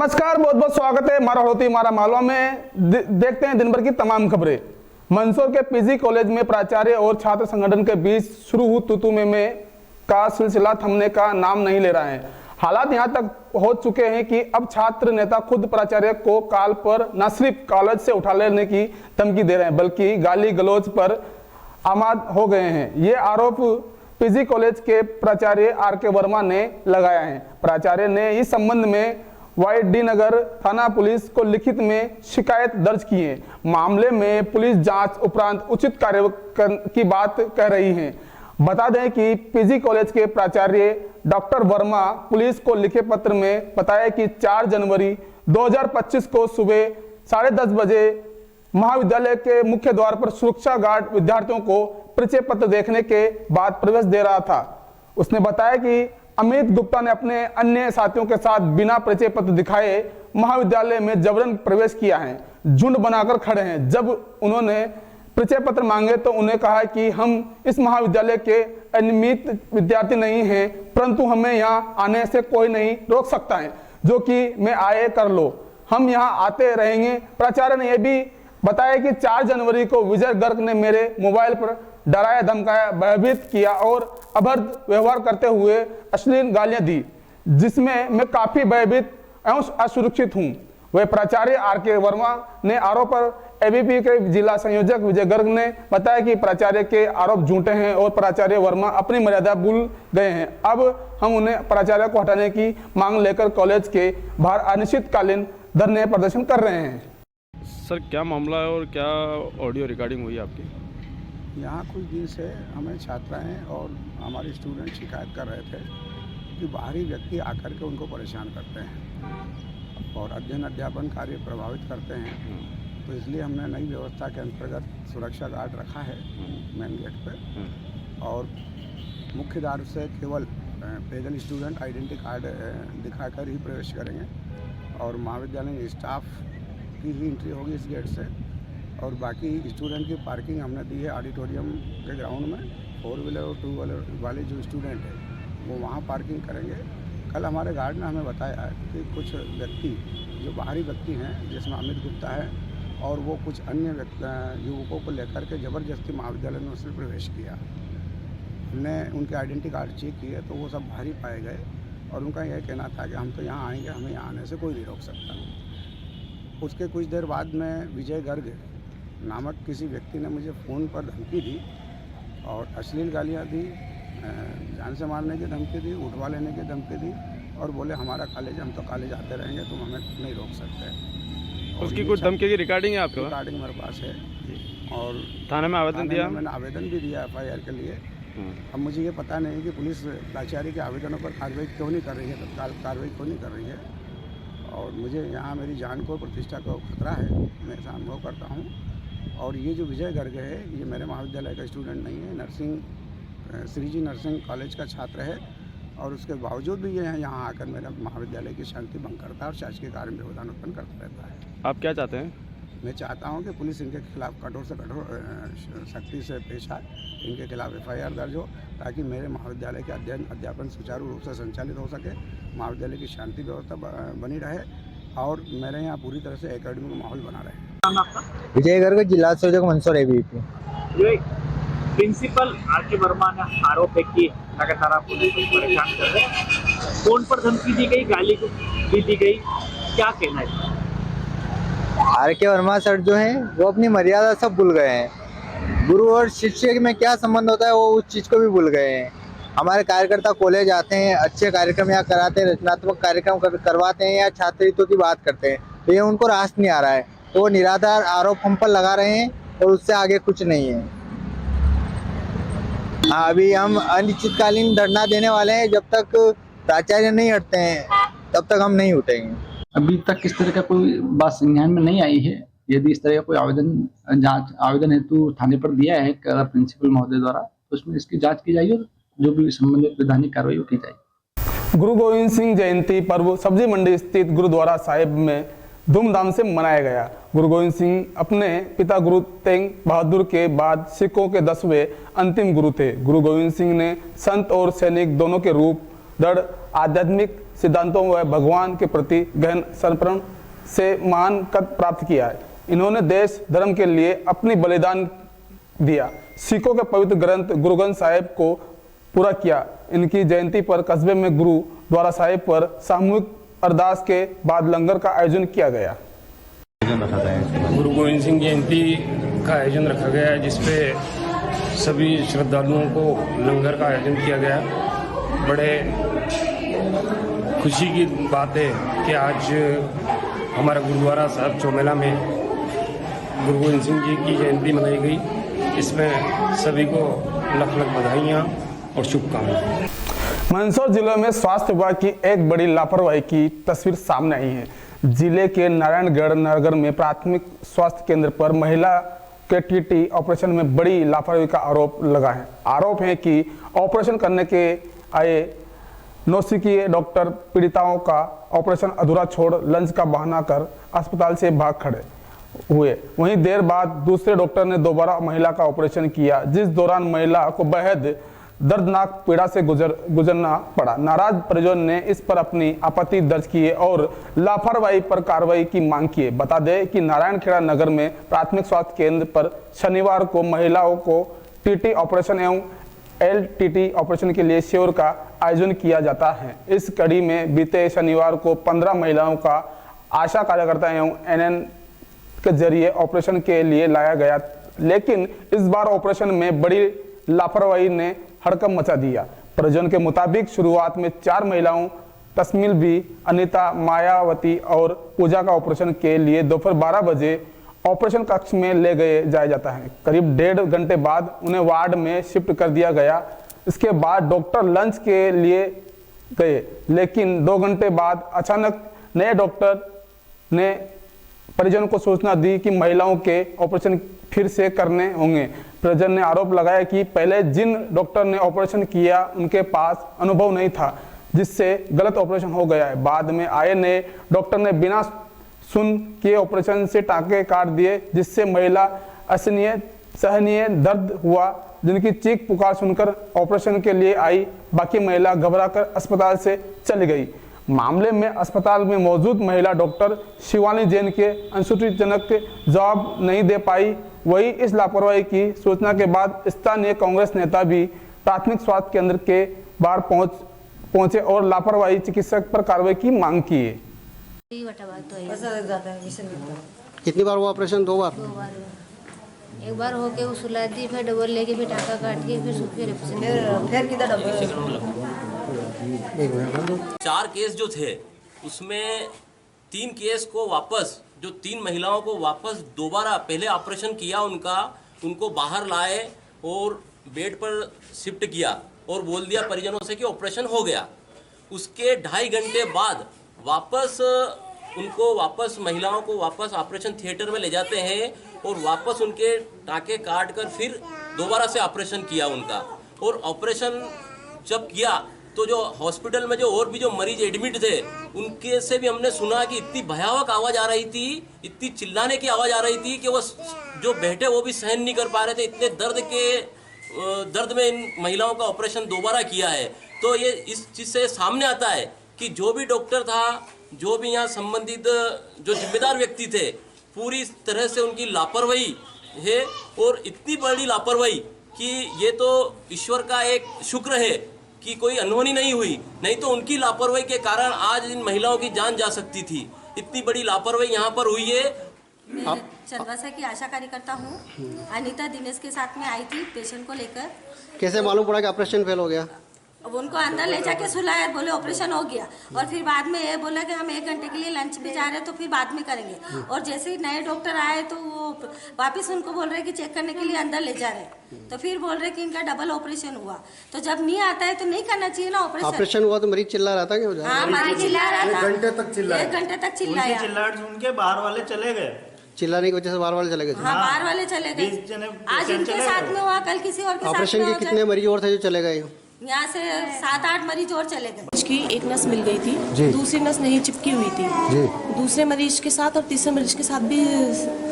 नमस्कार, बहुत बहुत स्वागत है मारा होती मारा मालवा में। देखते हैं दिन भर की तमाम खबरें। मंदसौर के पीजी कॉलेज में प्राचार्य और छात्र संगठन के बीच शुरू हुई तू में का सिलसिला थमने का नाम नहीं ले रहा है। हालात यहां तक हो चुके हैं कि अब छात्र नेता खुद प्राचार्य को कॉल पर न सिर्फ कॉलेज से उठा लेने की धमकी दे रहे हैं, बल्कि गाली गलौज पर आमाद हो गए हैं। ये आरोप पीजी कॉलेज के प्राचार्य आर.के. वर्मा ने लगाया है। प्राचार्य ने इस संबंध में वाईडी नगर थाना पुलिस को लिखित में शिकायत दर्ज की है। मामले में पुलिस जांच उपरांत उचित कार्रवाई की बात कह रही है। बता दें कि पीजी कॉलेज के प्राचार्य डॉक्टर वर्मा पुलिस को लिखे पत्र में बताया कि 4 जनवरी 2025 को सुबह 10:30 बजे महाविद्यालय के मुख्य द्वार पर सुरक्षा गार्ड विद्यार्थियों को परिचय पत्र देखने के बाद प्रवेश दे रहा था। उसने बताया कि अमित गुप्ता ने अपने अन्य साथियों के साथ बिना परिचय पत्र दिखाए महाविद्यालय में जबरन प्रवेश किया है। झुंड बनाकर खड़े हैं। जब उन्होंने परिचय पत्र मांगे तो उन्हें कहा कि हम इस महाविद्यालय के अनियमित विद्यार्थी नहीं हैं, परंतु हमें यहाँ आने से कोई नहीं रोक सकता है, जो कि मैं आए कर लो, हम यहाँ आते रहेंगे। प्राचार्य ने यह भी बताया कि 4 जनवरी को विजय गर्ग ने मेरे मोबाइल पर डराया धमकाया, भयभीत किया और अभद्र व्यवहार करते हुए अश्लील गालियां दी, जिसमें मैं काफी भयभीत एवं असुरक्षित हूं। वह प्राचार्य आर.के. वर्मा ने आरोप पर एबीपी के जिला संयोजक विजय गर्ग ने बताया कि प्राचार्य के आरोप झूठे हैं और प्राचार्य वर्मा अपनी मर्यादा भूल गए हैं। अब हम उन्हें प्राचार्य को हटाने की मांग लेकर कॉलेज के बाहर अनिश्चितकालीन धरने प्रदर्शन कर रहे हैं। सर, क्या मामला है और क्या ऑडियो रिकॉर्डिंग हुई आपकी? यहाँ कुछ दिन से हमें छात्राएं और हमारे स्टूडेंट शिकायत कर रहे थे कि बाहरी व्यक्ति आकर के उनको परेशान करते हैं और अध्ययन अध्यापन कार्य प्रभावित करते हैं। तो इसलिए हमने नई व्यवस्था के अंतर्गत सुरक्षा गार्ड रखा है मेन गेट पे, और मुख्य द्वार से केवल पैदल स्टूडेंट आइडेंटिटी कार्ड दिखाकर ही प्रवेश करेंगे और महाविद्यालय स्टाफ की ही एंट्री होगी इस गेट से। और बाकी स्टूडेंट की पार्किंग हमने दी है ऑडिटोरियम के ग्राउंड में। 4 व्हीलर और 2 व्हीलर वाले जो स्टूडेंट है वो वहाँ पार्किंग करेंगे। कल हमारे गार्ड ने हमें बताया कि कुछ व्यक्ति जो बाहरी व्यक्ति हैं, जिसमें अमित गुप्ता है, और वो कुछ अन्य युवकों को लेकर के ज़बरदस्ती महाविद्यालय में उसने प्रवेश किया। हमने उनके आइडेंटिटी कार्ड चेक किए तो वो सब बाहरी पाए गए और उनका यह कहना था कि हम तो यहाँ आएंगे, हमें यहाँ आने से कोई नहीं रोक सकता। उसके कुछ देर बाद में विजय गर्ग नामक किसी व्यक्ति ने मुझे फ़ोन पर धमकी दी और अश्लील गालियाँ दी, जान से मारने की धमकी दी, उठवा लेने की धमकी दी और बोले हमारा कॉलेज, हम तो कॉलेज आते रहेंगे, तुम हमें नहीं रोक सकते। उसकी कुछ धमकी की रिकॉर्डिंग है आपके पास? रिकॉर्डिंग मेरे पास है और थाने में आवेदन दिया? मैंने आवेदन भी दिया FIR के लिए। अब मुझे ये पता नहीं कि पुलिस प्राचार्य के आवेदनों पर कार्रवाई क्यों नहीं कर रही है, तत्काल कार्रवाई क्यों नहीं कर रही है। और मुझे यहाँ मेरी जान को, प्रतिष्ठा को खतरा है, मैं ऐसा अनुभव करता हूँ। और ये जो विजय गर्ग है, ये मेरे महाविद्यालय का स्टूडेंट नहीं है, नर्सिंग श्रीजी नर्सिंग कॉलेज का छात्र है और उसके बावजूद भी ये यहाँ आकर मेरे महाविद्यालय की शांति भंग करता है और शासकीय कार्य में व्यवधान उत्पन्न करता रहता है। आप क्या चाहते हैं? मैं चाहता हूँ कि पुलिस इनके खिलाफ कठोर से कठोर सख्ती से पेश आए, इनके खिलाफ FIR दर्ज हो, ताकि मेरे महाविद्यालय के अध्ययन अध्यापन सुचारू रूप से संचालित हो सके, महाविद्यालय की शांति व्यवस्था बनी रहे और मेरे यहाँ पूरी तरह से एकेडमिक माहौल बना रहे। विजय गर्ग, जिला संयोजक Mandsaur ABP. Principal R K. Verma ने आरोप है कि लगातार आप पुलिस को परेशान कर रहे हैं। फोन पर धमकी दी गई, गाली भी दी गई, क्या कहना है? आर.के. वर्मा सर जो हैं वो अपनी मर्यादा सब भूल गए हैं। गुरु और शिष्य में क्या संबंध होता है वो उस चीज़ को भी भूल गए हैं। हमारे कार्यकर्ता कॉलेज आते हैं, अच्छे कार्यक्रम यहाँ कराते हैं, रचनात्मक कार्यक्रम करवाते हैं या छात्र हितों की बात करते हैं, तो ये उनको रास नहीं आ रहा है, तो वो निराधार आरोप हम पर लगा रहे हैं और उससे आगे कुछ नहीं है। हाँ, अभी हम अनिश्चितकालीन धरना देने वाले हैं। जब तक प्राचार्य नहीं हटते हैं तब तक हम नहीं उठेंगे। अभी तक इस तरह का कोई बात संज्ञान में नहीं आई है। यदि इस तरह का कोई आवेदन हेतु थाने पर दिया है प्रिंसिपल महोदय द्वारा, तो उसमें इसकी जांच की जाएगी और जो भी संबंधित वैधानिक कार्रवाई की जाएगी। गुरु गोविंद सिंह जयंती पर्व सब्जी मंडी स्थित गुरुद्वारा साहिब में धूमधाम से मनाया गया। गुरु गोविंद सिंह अपने पिता गुरु तेग बहादुर के बाद सिखों के 10वें अंतिम गुरु थे। गुरु गोविंद सिंह ने संत और सैनिक दोनों के रूप दृढ़ आध्यात्मिक सिद्धांतों व भगवान के प्रति गहन समर्पण से महान कद प्राप्त किया है। इन्होंने देश धर्म के लिए अपनी बलिदान दिया। सिखों के पवित्र ग्रंथ गुरु ग्रंथ साहिब को पूरा किया। इनकी जयंती पर कस्बे में गुरु द्वारा साहिब पर सामूहिक अरदास के बाद लंगर का आयोजन किया गया। गुरु गोविंद सिंह जयंती का आयोजन रखा गया है, जिसपे सभी श्रद्धालुओं को लंगर का आयोजन किया गया। बड़े खुशी की बात है कि आज हमारा गुरुद्वारा साहब चौमेला में गुरु गोविंद सिंह जी की जयंती मनाई गई। इसमें सभी को लख लख बधाइयाँ और शुभकामनाएं। मंदसौर जिले में स्वास्थ्य विभाग की एक बड़ी लापरवाही की तस्वीर सामने आई है। जिले के नारायणगढ़ नगर में प्राथमिक स्वास्थ्य केंद्र पर महिला के टीटी ऑपरेशन में बड़ी लापरवाही का आरोप लगा है। आरोप है कि ऑपरेशन करने के आए नौसिखिए डॉक्टर पीड़िताओं का ऑपरेशन अधूरा छोड़ लंच का बहाना कर अस्पताल से भाग खड़े हुए। वहीं देर बाद दूसरे डॉक्टर ने दोबारा महिला का ऑपरेशन किया, जिस दौरान महिला को बेहद दर्दनाक पीड़ा से गुजरना पड़ा। नाराज परिजन ने इस पर अपनी आपत्ति दर्ज किए और लापरवाही पर कार्रवाई की मांग की। बता दें कि नारायणखेड़ा नगर में प्राथमिक स्वास्थ्य केंद्र पर शनिवार को महिलाओं को टीटी ऑपरेशन एवं एलटीटी ऑपरेशन के लिए शिविर का आयोजन किया जाता है। इस कड़ी में बीते शनिवार को 15 महिलाओं का आशा कार्यकर्ता एवं एनएन के जरिए ऑपरेशन के लिए लाया गया, लेकिन इस बार ऑपरेशन में बड़ी लापरवाही ने हड़कंप मचा दिया। परिजन के मुताबिक शुरुआत में 4 महिलाओं तस्मील भी, अनीता, मायावती और पूजा का ऑपरेशन के लिए दोपहर 12 बजे ऑपरेशन कक्ष में ले जाया जाता है। करीब 1.5 घंटे बाद उन्हें वार्ड में शिफ्ट कर दिया गया। इसके बाद डॉक्टर लंच के लिए गए, लेकिन 2 घंटे बाद अचानक नए डॉक्टर ने परिजन को सूचना दी कि महिलाओं के ऑपरेशन फिर से करने होंगे। परिजन ने आरोप लगाया कि पहले जिन डॉक्टर ने ऑपरेशन किया उनके पास अनुभव नहीं था, जिससे गलत ऑपरेशन हो गया है। बाद में आए नए डॉक्टर ने बिना सुन किए ऑपरेशन से टांके काट दिए, जिससे महिला असहनीय सहनीय दर्द हुआ, जिनकी चीख पुकार सुनकर ऑपरेशन के लिए आई बाकी महिला घबराकर अस्पताल से चली गई। मामले में अस्पताल में मौजूद महिला डॉक्टर शिवानी जैन के अनुसूचितजनक जवाब नहीं दे पाई। वही इस लापरवाही की सूचना के बाद स्थानीय कांग्रेस नेता भी प्राथमिक स्वास्थ्य केंद्र के बाहर पहुंचे और लापरवाही चिकित्सक पर कार्रवाई की मांग की है। कितनी बार हुआ ऑपरेशन? 2 बार। 2 बार हुआ। एक बार होके वो सुला दी, फिर डबल लेके फिर टाका काट के फिर सूखे फिर किधर डबल। 4 केस जो थे उसमें 3 केस को वापस, जो 3 महिलाओं को वापस दोबारा पहले ऑपरेशन किया उनको बाहर लाए और बेड पर शिफ्ट किया और बोल दिया परिजनों से कि ऑपरेशन हो गया। उसके 2.5 घंटे बाद वापस महिलाओं को वापस ऑपरेशन थिएटर में ले जाते हैं और वापस उनके टाँके काट कर फिर दोबारा से ऑपरेशन किया उनका। और ऑपरेशन जब किया तो जो हॉस्पिटल में और भी जो मरीज एडमिट थे उनके से भी हमने सुना कि इतनी भयावह आवाज़ आ रही थी, इतनी चिल्लाने की आवाज़ आ रही थी कि वो जो बैठे वो भी सहन नहीं कर पा रहे थे। इतने दर्द में इन महिलाओं का ऑपरेशन दोबारा किया है। तो ये इस चीज़ से सामने आता है कि जो भी डॉक्टर था, जो भी यहाँ संबंधित जो जिम्मेदार व्यक्ति थे, पूरी तरह से उनकी लापरवाही है। और इतनी बड़ी लापरवाही कि ये तो ईश्वर का एक शुक्र है कि कोई अनहोनी नहीं हुई, नहीं तो उनकी लापरवाही के कारण आज इन महिलाओं की जान जा सकती थी। इतनी बड़ी लापरवाही यहाँ पर हुई है। मैं चंद्रवासा की आशा कार्यकर्ता हूँ। अनीता दिनेश के साथ में आई थी पेशेंट को लेकर। कैसे मालूम पड़ा कि ऑपरेशन फेल हो गया? अब उनको अंदर ले जाके सुलाया, बोले ऑपरेशन हो गया, और फिर बाद में ये बोला कि हम 1 घंटे के लिए लंच में जा रहे हैं तो फिर बाद में करेंगे। और जैसे ही नए डॉक्टर आए तो वो वापस उनको बोल रहे कि चेक करने के लिए अंदर ले जा रहे हैं, तो फिर बोल रहे कि इनका डबल ऑपरेशन हुआ। तो जब नहीं आता है तो नहीं करना चाहिए ना ऑपरेशन। ऑपरेशन हुआ तो मरीज चिल्ला रहा था क्या? हाँ, मरीज चिल्ला रहा था। 1 घंटे तक चिल्लाया। 1 घंटे तक चिल्लाया। चिल्लाहट सुन के बाहर वाले चले गए। चिल्लाने की वजह से बाहर वाले चले गए? हाँ, बाहर वाले चले गए। आज इनके साथ में हुआ, कल किसी और के साथ में। ऑपरेशन के कितने मरीज और थे जो चले गए? यहाँ से 7-8 मरीज और चले गए। की एक नस मिल गई थी, दूसरी नस नहीं चिपकी हुई थी। दूसरे मरीज के साथ और तीसरे मरीज के साथ भी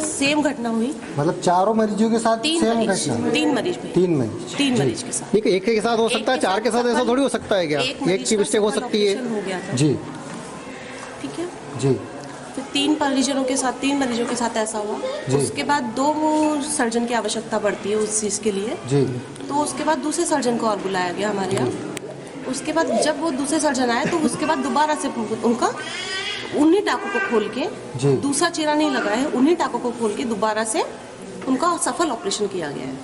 सेम घटना हुई। मतलब चारों मरीजों के साथ तीन सेम मरीज, घटना? तीन मरीज हुए। तीन मरीज। तीन मरीज के साथ। नहीं, एक के साथ हो सकता है, एक के चार के साथ ऐसा सफल- थोड़ी हो सकता है क्या? एक एक मरीज की का मिस्टेक हो सफल सकती है। ऑपरेशन हो गया था। जी ठीक है। जी फिर तीन मरीजों के साथ ऐसा हुआ। जी। उसके बाद 2 सर्जन की आवश्यकता पड़ती है उस चीज़ के लिए। जी तो उसके बाद दूसरे सर्जन को और बुलाया गया हमारे यहाँ। उसके बाद जब वो दूसरे सर्जन आए तो उसके बाद दोबारा से उनका उन्हीं टाँकों को खोल के, जी। दूसरा चीरा नहीं लगा है, उन्हीं टाँकों को खोल के दोबारा से उनका सफल ऑपरेशन किया गया है।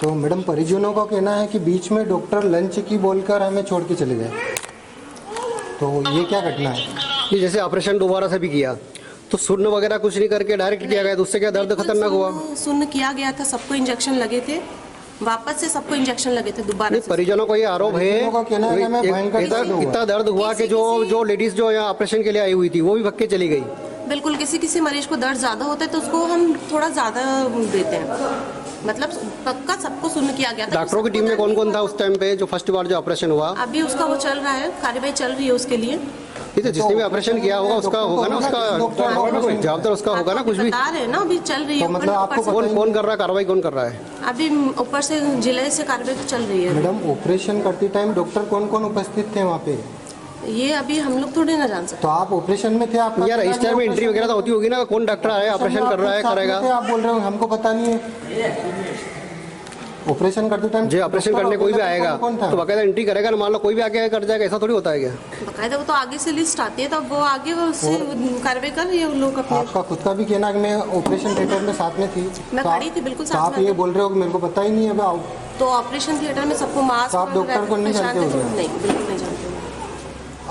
तो मैडम, परिजनों का कहना है कि बीच में डॉक्टर लंच की बोलकर हमें छोड़ के चले गए, तो ये क्या घटना है? ये जैसे ऑपरेशन दोबारा से भी किया तो सुन्न वगैरह कुछ नहीं करके डायरेक्ट किया गया, तो उससे क्या दर्द खतरनाक हुआ? सुन्न किया गया था, सबको इंजेक्शन लगे थे, वापस से सबको इंजेक्शन लगे थे दोबारा नहीं, से। परिजनों को ये आरोप है परिजनों का कहना है कि हमें भयंकर दर्द हुआ। इतना दर्द हुआ कि जो लेडीज जो यहाँ ऑपरेशन के लिए आई हुई थी वो भी भग के चली गई। बिल्कुल, किसी मरीज को दर्द ज़्यादा होता है तो उसको हम थोड़ा ज़्यादा देते हैं, मतलब पक्का सबको सुन्न किया गया था। डॉक्टरों की टीम में कौन कौन था उस टाइम पे जो फर्स्ट बार जो ऑपरेशन हुआ? अभी उसका वो चल रहा है, कार्यवाही चल रही है उसके लिए। ठीक है, जिसने भी ऑपरेशन किया होगा उसका होगा ना, उसका जवाबदार उसका होगा ना कुछ भी। बता रहे हैं ना, अभी चल रही है। तो मतलब ऊपर आपको से- कौन कर रहा है कार्रवाई, कौन कर रहा है? अभी ऊपर से जिले से कार्रवाई चल रही है। मैडम, ऑपरेशन करते टाइम डॉक्टर कौन कौन उपस्थित थे वहाँ पे? ये अभी हम लोग थोड़ी ना जान सकते। तो आप ऑपरेशन में थे? आप यार इस टाइम में एंट्री वगैरह तो होती होगी ना, कौन डॉक्टर आया ऑपरेशन कर रहा है, करेगा? आप बोल रहे हो हमको पता नहीं है। ऑपरेशन करते टाइम जो ऑपरेशन करने कोई भी आएगा कौन था? तो बाकायदा एंट्री करेगा ना, मान लो कोई भी आके कर जाएगा, ऐसा थोड़ी होता है क्या? बकायदा वो तो आगे से लिस्ट आती है, तब वो आगे वो उससे कार्रवाई कर रही है उन लोग अपने। आपका खुद का भी कहना है कि मैं ऑपरेशन थिएटर में साथ में थी। मैं तो खड़ी थी, बिल्कुल तो साथ आप में। ये बोल रहे हो कि मेरे को पता ही नहीं है। अब तो ऑपरेशन थिएटर में सबको मास्क तो आप डॉक्टर को नहीं जानते हो? नहीं, बिल्कुल नहीं जानते हो।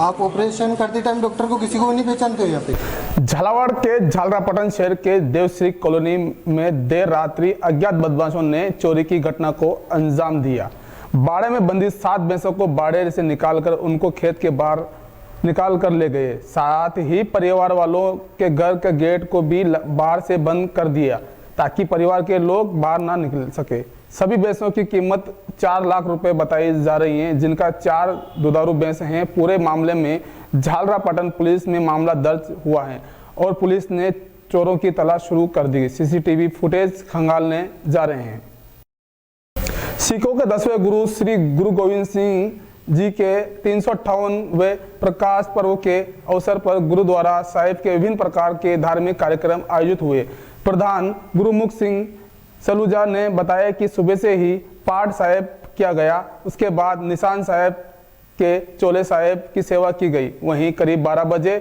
आप ऑपरेशन करते टाइम डॉक्टर को किसी को भी नहीं पहचानते हो यहाँ पे? झालावाड़ के झालरापाटन शहर के देवश्री कॉलोनी में देर रात्रि अज्ञात बदमाशों ने चोरी की घटना को अंजाम दिया। बाड़े में बंदी 7 भैंसों को बाड़े से निकालकर उनको खेत के बाहर निकाल कर ले गए। साथ ही परिवार वालों के घर के गेट को भी बाहर से बंद कर दिया ताकि परिवार के लोग बाहर ना निकल सके। सभी भैंसों की कीमत 4 लाख रुपए बताई जा रही है, जिनका 4 दुधारू भैंस हैं। पूरे मामले में झालरापाटन पुलिस में मामला दर्ज हुआ है और पुलिस ने चोरों की तलाश शुरू कर दी। सीसीटीवी फुटेज खंगालने जा रहे हैं। सिखों के 10वें गुरु श्री गुरु गोविंद सिंह जी के 358वें प्रकाश पर्व के अवसर पर गुरुद्वारा साहिब के विभिन्न प्रकार के धार्मिक कार्यक्रम आयोजित हुए। प्रधान गुरुमुख सिंह सलूजा ने बताया कि सुबह से ही पाठ साहिब किया गया, उसके बाद निशान साहिब के चोले साहिब की सेवा की गई। वहीं करीब 12 बजे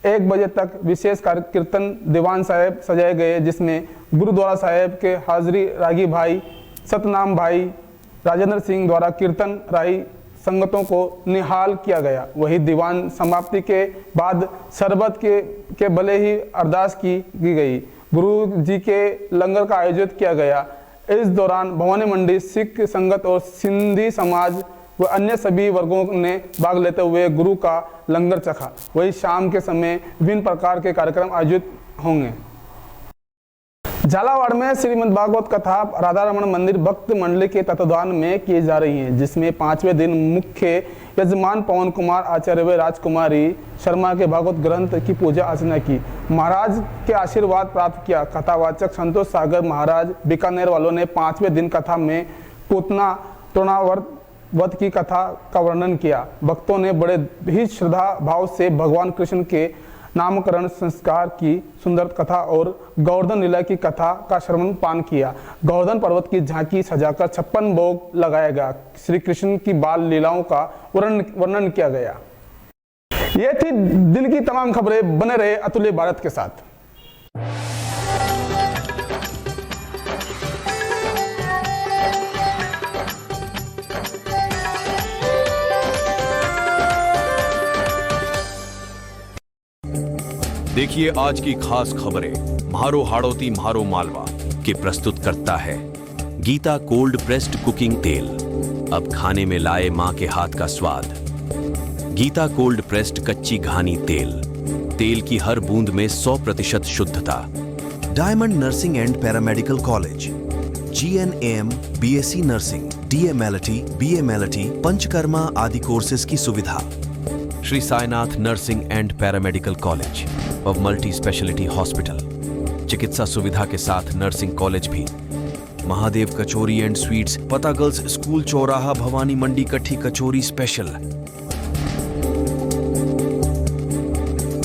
1 बजे तक विशेष कीर्तन दीवान साहिब सजाए गए, जिसमें गुरुद्वारा साहिब के हाजरी रागी भाई सतनाम भाई राजेंद्र सिंह द्वारा कीर्तन राही संगतों को निहाल किया गया। वही दीवान समाप्ति के बाद शरबत के भले ही अरदास की गई। गुरु जी के लंगर का आयोजित किया गया। इस दौरान भवानी मंडी सिख संगत और सिंधी समाज व अन्य सभी वर्गों ने भाग लेते हुए गुरु का लंगर चखा। वही शाम के समय विभिन्न प्रकार के कार्यक्रम आयोजित होंगे। झालावाड़ में श्रीमद् भागवत कथा राधा रमण मंदिर भक्त मंडली के तत्वाधान में की जा रही है, जिसमें 5वें दिन मुख्य यजमान पवन कुमार आचार्य व राजकुमारी शर्मा के भागवत ग्रंथ की पूजा अर्चना की, महाराज के आशीर्वाद प्राप्त किया। कथावाचक संतोष सागर महाराज बीकानेर वालों ने 5वें दिन कथा में पूतना तृणावर्त की कथा का वर्णन किया। भक्तों ने बड़े ही श्रद्धा भाव से भगवान कृष्ण के नामकरण संस्कार की सुंदर कथा और गोवर्धन लीला की कथा का श्रवण पान किया। गोवर्धन पर्वत की झांकी सजाकर 56 भोग लगाया गया। श्री कृष्ण की बाल लीलाओं का वर्णन किया गया। ये थी दिन की तमाम खबरें। बने रहे अतुल्य भारत के साथ। देखिए आज की खास खबरें म्हारो हाड़ोती म्हारो मालवा के प्रस्तुत करता है गीता कोल्ड प्रेस्ड कुकिंग तेल। अब खाने में लाए मां के हाथ का स्वाद। गीता कोल्ड प्रेस्ड कच्ची घानी तेल की हर बूंद में 100% शुद्धता। Diamond nursing and paramedical college, GNAM, BSc nursing, DMLT, BMLT, panchakarma आदि कोर्सेज की सुविधा। Shri Sainath nursing and paramedical college of multi speciality hospital. चिकित्सा सुविधा के साथ नर्सिंग कॉलेज भी। महादेव कचौरी एंड स्वीट्स, पता गर्ल्स स्कूल चौराहा, भवानी मंडी कट्ठी कचौरी स्पेशल।